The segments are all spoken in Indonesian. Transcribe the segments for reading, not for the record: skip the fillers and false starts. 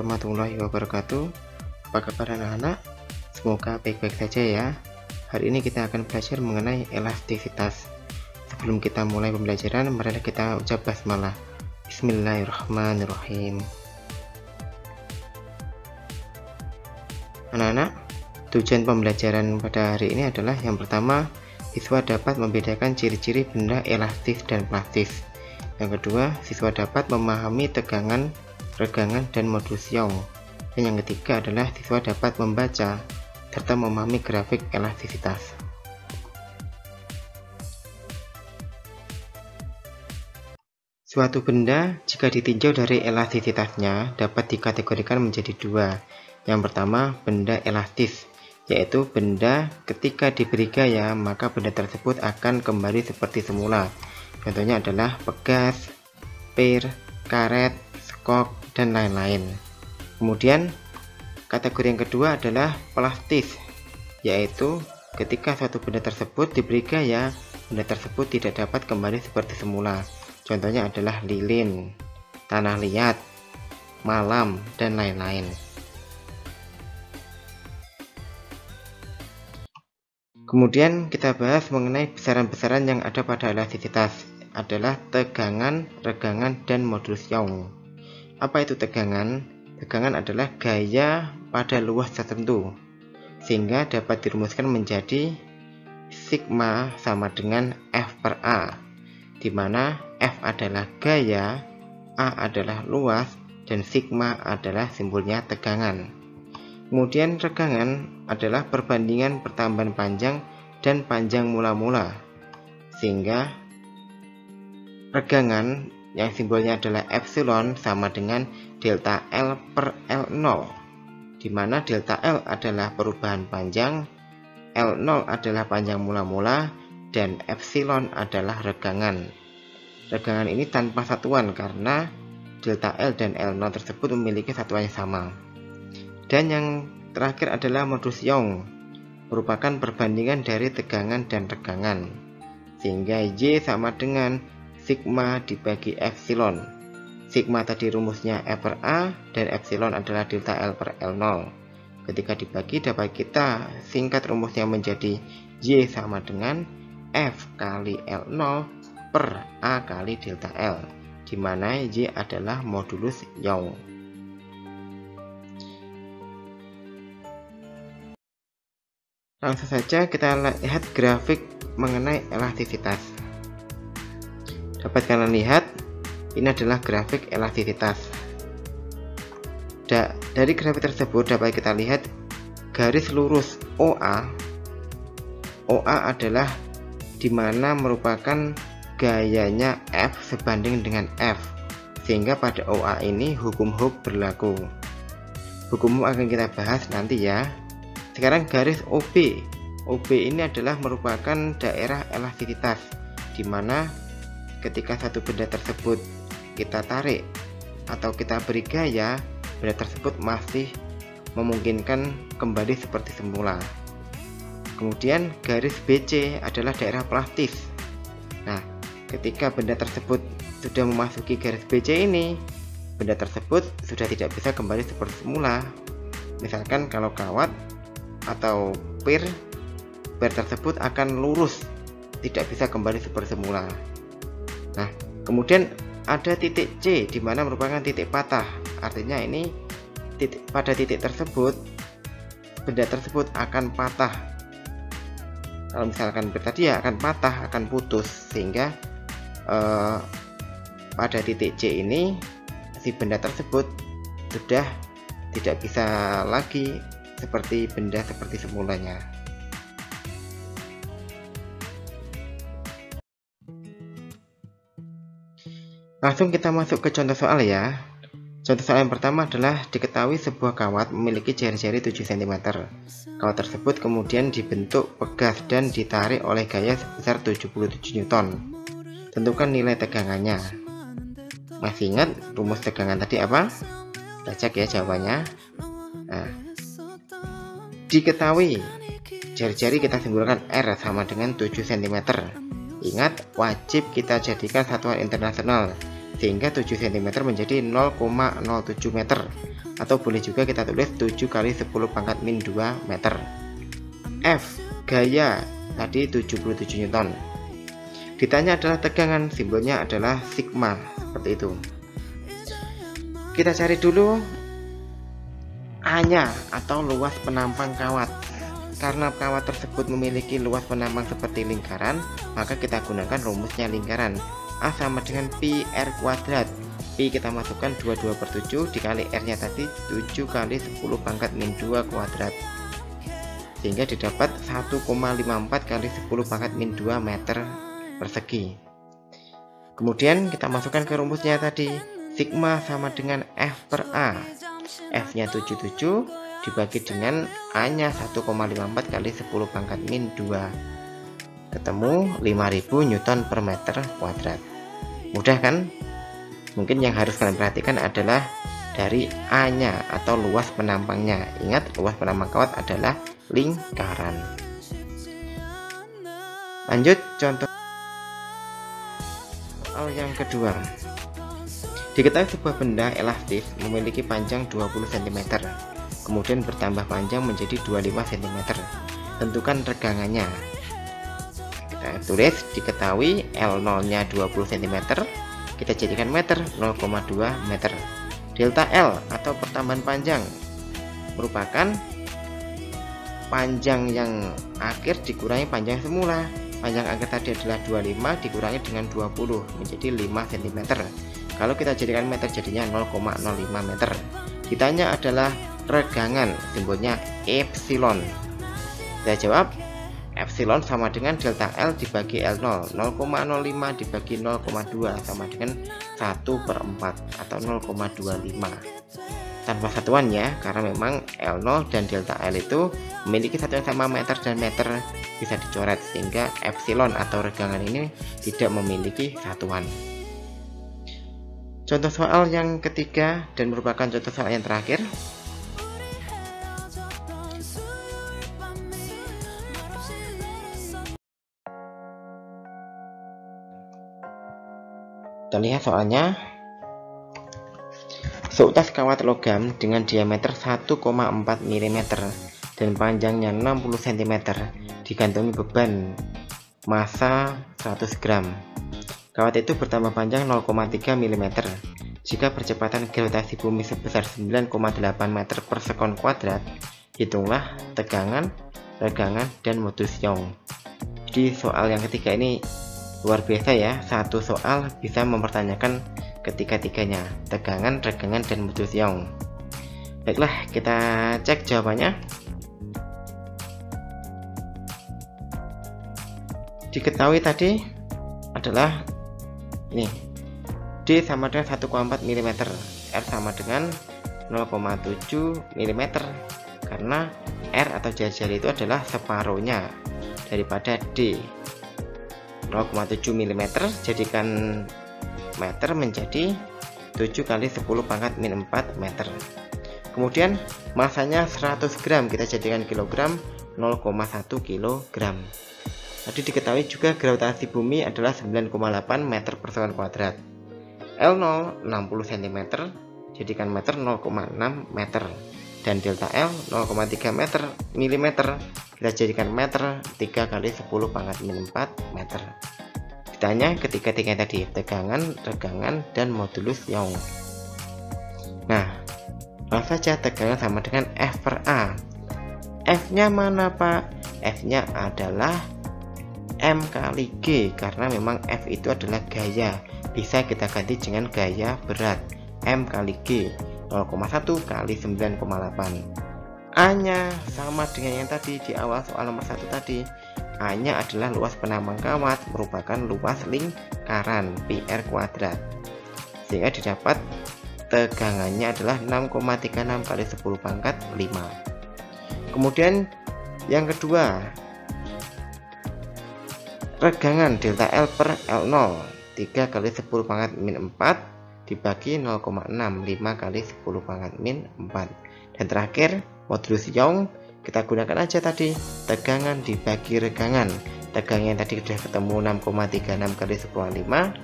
warahmatullahi wabarakatuh. Apa kabar anak-anak? Semoga baik-baik saja ya. Hari ini kita akan belajar mengenai elastisitas. Sebelum kita mulai pembelajaran, mari kita ucap basmalah. Bismillahirrahmanirrahim. Anak-anak, tujuan pembelajaran pada hari ini adalah yang pertama, siswa dapat membedakan ciri-ciri benda elastis dan plastis. Yang kedua, siswa dapat memahami tegangan, regangan, dan modulus Young. Dan yang ketiga adalah siswa dapat membaca serta memahami grafik elastisitas. Suatu benda jika ditinjau dari elastisitasnya dapat dikategorikan menjadi dua. Yang pertama, benda elastis, yaitu benda ketika diberi gaya maka benda tersebut akan kembali seperti semula. Contohnya adalah pegas, pir, karet, skok, dan lain-lain. Kemudian kategori yang kedua adalah plastis, yaitu ketika suatu benda tersebut diberi gaya, benda tersebut tidak dapat kembali seperti semula. Contohnya adalah lilin, tanah liat, malam, dan lain-lain. Kemudian kita bahas mengenai besaran-besaran yang ada pada elastisitas adalah tegangan, regangan, dan modulus Young. Apa itu tegangan? Tegangan adalah gaya pada luas tertentu, sehingga dapat dirumuskan menjadi sigma sama dengan F per A, di mana F adalah gaya, A adalah luas, dan sigma adalah simbolnya tegangan. Kemudian regangan adalah perbandingan pertambahan panjang dan panjang mula-mula, sehingga regangan yang simbolnya adalah epsilon sama dengan delta L per L0, di mana delta L adalah perubahan panjang, L0 adalah panjang mula-mula, dan epsilon adalah regangan. Regangan ini tanpa satuan karena delta L dan L0 tersebut memiliki satuan yang sama. Dan yang terakhir adalah modulus Young, merupakan perbandingan dari tegangan dan regangan, sehingga Y sama dengan sigma dibagi epsilon. Sigma tadi rumusnya F per A dan epsilon adalah delta L per L0. Ketika dibagi dapat kita singkat rumusnya menjadi Y sama dengan F kali L0 per A kali delta L, di mana Y adalah modulus Young. Langsung saja kita lihat grafik mengenai elastisitas. Dapat kalian lihat, ini adalah grafik elastisitas. Dari grafik tersebut dapat kita lihat garis lurus OA. OA adalah dimana merupakan gayanya F sebanding dengan F, sehingga pada OA ini hukum Hooke berlaku. Hukum Hooke akan kita bahas nanti ya. Sekarang garis OB. OB ini adalah merupakan daerah elastisitas, dimana ketika satu benda tersebut kita tarik atau kita beri gaya, benda tersebut masih memungkinkan kembali seperti semula. Kemudian garis BC adalah daerah plastis. Nah, ketika benda tersebut sudah memasuki garis BC ini, benda tersebut sudah tidak bisa kembali seperti semula. Misalkan kalau kawat atau pir tersebut akan lurus, tidak bisa kembali seperti semula. Nah, kemudian ada titik C di mana merupakan titik patah. Artinya ini pada titik tersebut benda tersebut akan patah. Kalau misalkan tadi akan patah, akan putus, sehingga pada titik C ini si benda tersebut sudah tidak bisa lagi seperti benda seperti semulanya. Langsung kita masuk ke contoh soal ya. Contoh soal yang pertama adalah diketahui sebuah kawat memiliki jari-jari 7 cm. Kawat tersebut kemudian dibentuk pegas dan ditarik oleh gaya sebesar 77 Newton. Tentukan nilai tegangannya. Masih ingat rumus tegangan tadi apa? Kita cek ya jawabannya. Nah, diketahui jari-jari kita simbolkan R sama dengan 7 cm. Ingat, wajib kita jadikan satuan internasional, sehingga 7 cm menjadi 0,07 meter. atau boleh juga kita tulis 7 kali 10 pangkat min 2 meter. F, gaya tadi 77 Newton. Ditanya adalah tegangan, simbolnya adalah sigma, seperti itu. Kita cari dulu A-nya atau luas penampang kawat. Karena kawat tersebut memiliki luas penampang seperti lingkaran, maka kita gunakan rumusnya lingkaran. A sama dengan pi R kuadrat. Pi kita masukkan 22/7 dikali R-nya tadi 7 kali 10 pangkat min 2 kuadrat. Sehingga didapat 1,54 kali 10 pangkat min 2 meter persegi. Kemudian kita masukkan ke rumusnya tadi, sigma sama dengan F per A. F-nya 77 dibagi dengan A-nya 1,54 kali 10 pangkat min 2. Ketemu 5000 Newton per meter kuadrat. Mudah kan? Mungkin yang harus kalian perhatikan adalah dari A-nya atau luas penampangnya. Ingat, luas penampang kawat adalah lingkaran. Lanjut contoh soal yang kedua. Diketahui sebuah benda elastis memiliki panjang 20 cm, kemudian bertambah panjang menjadi 25 cm. Tentukan regangannya. Kita tulis, diketahui L0 nya 20 cm, kita jadikan meter, 0,2 meter. Delta L atau pertambahan panjang merupakan panjang yang akhir dikurangi panjang semula. Panjang akhir tadi adalah 25 dikurangi dengan 20 menjadi 5 cm. Kalau kita jadikan meter jadinya 0,05 meter. Ditanya adalah regangan, simbolnya epsilon. Kita jawab epsilon sama dengan delta L dibagi L0. 0,05 dibagi 0,2 sama dengan 1/4 atau 0,25. Tanpa satuan ya, karena memang L0 dan delta L itu memiliki satuan sama meter dan meter bisa dicoret, sehingga epsilon atau regangan ini tidak memiliki satuan. Contoh soal yang ketiga dan merupakan contoh soal yang terakhir. Kita lihat soalnya. Seutas kawat logam dengan diameter 1,4 mm dan panjangnya 60 cm digantungi beban massa 100 gram. Kawat itu bertambah panjang 0,3 mm. Jika percepatan gravitasi bumi sebesar 9,8 meter per sekon kuadrat, hitunglah tegangan, regangan, dan modulus Young. Jadi soal yang ketiga ini luar biasa ya. Satu soal bisa mempertanyakan ketiga-tiganya, tegangan, regangan, dan modulus Young. Baiklah, kita cek jawabannya. Diketahui tadi adalah ini, D sama dengan 1,4 mm, R sama dengan 0,7 mm, karena R atau jari-jari itu adalah separuhnya daripada D. 0,7 mm jadikan meter menjadi 7 kali 10 pangkat min 4 meter. Kemudian masanya 100 gram, kita jadikan kilogram, 0,1 kilogram. Tadi diketahui juga gravitasi bumi adalah 9,8 meter per sekon kuadrat. L0 60 cm, jadikan meter 0,6 meter. Dan delta L 0,3 meter milimeter, kita jadikan meter 3 kali 10 pangkat min 4 meter. Ditanya ketiga-tiga tadi, tegangan, regangan, dan modulus Young. Nah, langsung saja tegangan sama dengan F per A. F-nya mana Pak? F-nya adalah M kali G, karena memang F itu adalah gaya. Bisa kita ganti dengan gaya berat. M kali G, 0,1 kali 9,8. A-nya sama dengan yang tadi di awal soal nomor 1 tadi. A-nya adalah luas penampang kawat, merupakan luas lingkaran pi R kuadrat. Sehingga didapat tegangannya adalah 6,36 kali 10 pangkat 5. Kemudian yang kedua, regangan delta L per L0, 3 kali 10 pangkat min 4 dibagi 0,6, 5 kali 10 pangkat min 4. Dan terakhir, modulus Young, kita gunakan aja tadi, tegangan dibagi regangan. Tegangan tadi sudah ketemu 6,36 kali 10 5,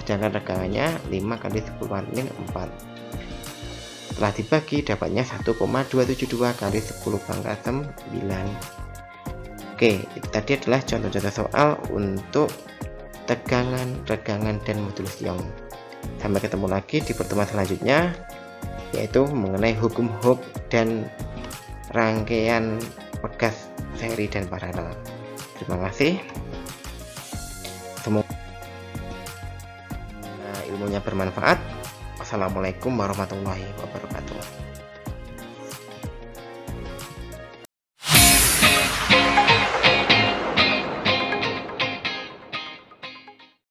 sedangkan regangannya 5 kali 10 min 4. Setelah dibagi dapatnya 1,272 kali 10 pangkat 9. Oke, itu tadi adalah contoh-contoh soal untuk tegangan, regangan, dan modulus Young. Sampai ketemu lagi di pertemuan selanjutnya, yaitu mengenai hukum Hooke dan rangkaian pegas seri dan paralel. Terima kasih. Semoga ilmunya bermanfaat. Wassalamualaikum warahmatullahi wabarakatuh.